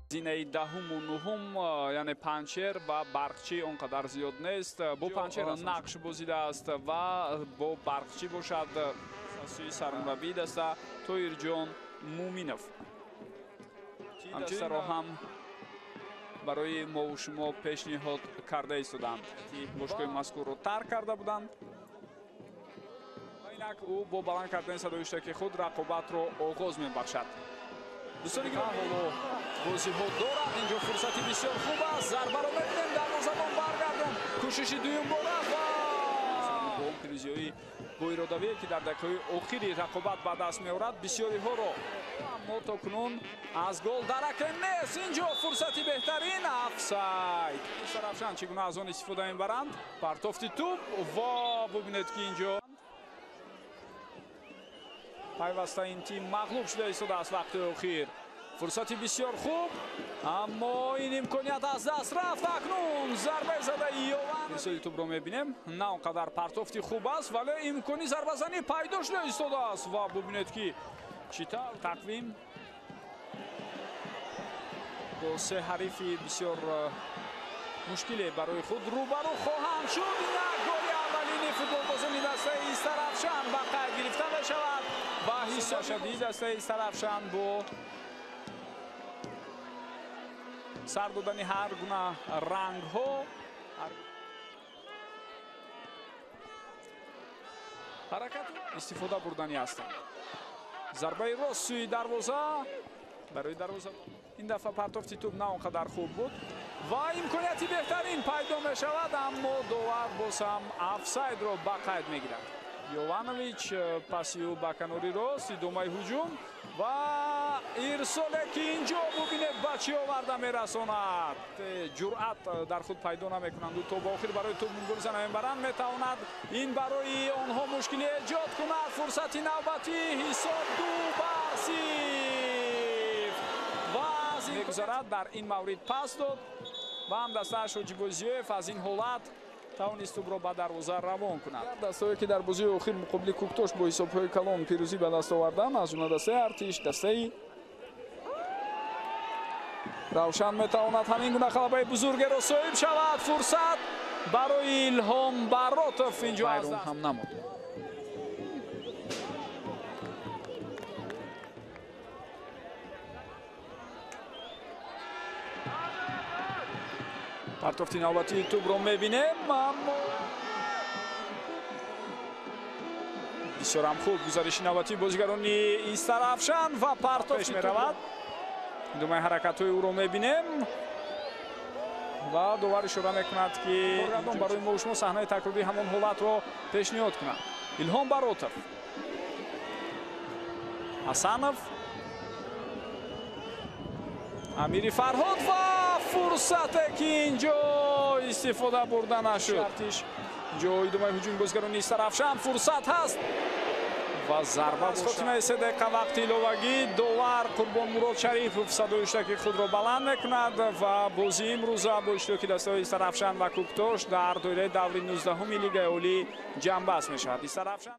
زینه دهم و نهم یعنی پنچر و برقچی اونقدر زیاد نیست. با پنچر نقش بازیده است و با برقچی باشد سوی سرمربی دست تویرجان مومینوف. دست را هم برای ما و شما پیشنهاد کرده ایستادند که باشگاه مذکور را ترک کرده بودند. اینک او با بلند کردن صدایشتکی خود رقابت را آغاز می‌بخشد. دوستانی گرامی بازی ها دارد. اینجا فرصتی بسیار خوب است. ضربه را می‌بینیم دروازه‌بان برگردان. کوشش دوم بارد و با پیروزی با ارادوی که در دقیقه‌های آخری رقابت به دست می‌آورد بسیاری ها را اما تاکنون از گل درک نیست. اینجا فرصتی بهترین افساید. سرافشان چگونه از آن استفاده می‌برند. پرتافت توپ و ببینید که اینجا پیوسته این تیم مغلوب شده ایستاده است. وقت اخیر فرصتی بسیار خوب اما این امکانیت از دست رفت. اکنون ضربه زده یوان رسیدی توپ رو میبینیم. نه اونقدر پرتافتی خوب است ولی امکانی ضربه زنی پیدا شده ایستاده است و ببینید که چیتا تقویم با سه حریفی بسیار مشکلی برای خود روبرو خواهند شد. یک گل اولینی فوتبال بازی دسته ایسترافشان با قید گرفته بشود و حساب شدید دسته ایسترافشان با سر دادن هر گونه رنگ ها حرکت استفاده بردنی هستند. ضربه راست سوی دروازه برای دروازه این دفعه پرتافتی توپ نه اونقدر خوب بود و امکانیتی بهترین پیدا می شود اما داور باز هم افساید را به قید می گیرد. یوانویچ پاسی او به کناری راست ادامه هجوم و ارسال که اینجا ببینید به چی آورده می رساند. جرأت در خود پیدا نمی کنند و تا با آخر برای توپ گل نمیبرند. می تواند این برای آنها مشکلی ایجاد کند. فرصت نوبتی حساب 2-0 و میگذارد در این مورد پاس داد و هم دسته‌اش رو جیبوزیوف از این حالت توانست توپ را به دروازه روان کند. دسته‌ای که در بازی اخیر مقابل کوکتاش با حساب‌های کلان پیروزی به دست آوردند از جمله دسته ارتش، دسته روشن میتواند همین گونه غلبه بزرگ را صاحب شود. فرصت برای الهام براتوف اینجا از دست هم نمود. پرتافتی نوبتی توپ رو میبینیم اما بسیار هم خوب گزارش نوبتی بازیگرانی ایسترافشان و پرتافت میرود. ادامه حرکت های او رو میبینیم و داور اشاره میکند که برای ما و شما صحنه تکراری همان حالت رو پیشنهاد کند. الهام براتوف، حسنوف، امیری فرهاد و فرصت که اینجا استفاده برده نشد. اینجا ادامه هجوم بازیگران ایسترافشان فرصت هست و ضربه از خاتمه 3 دقیقه وقت ایلوگی داور قربان مراد شریف صدایشتکی خود را بلند میکند و بازی امروز با اشتراک دسته ایسترافشان و کوکتاش در دوره دوری 19 لیگ اولی جنبش میشود. ایسترافشان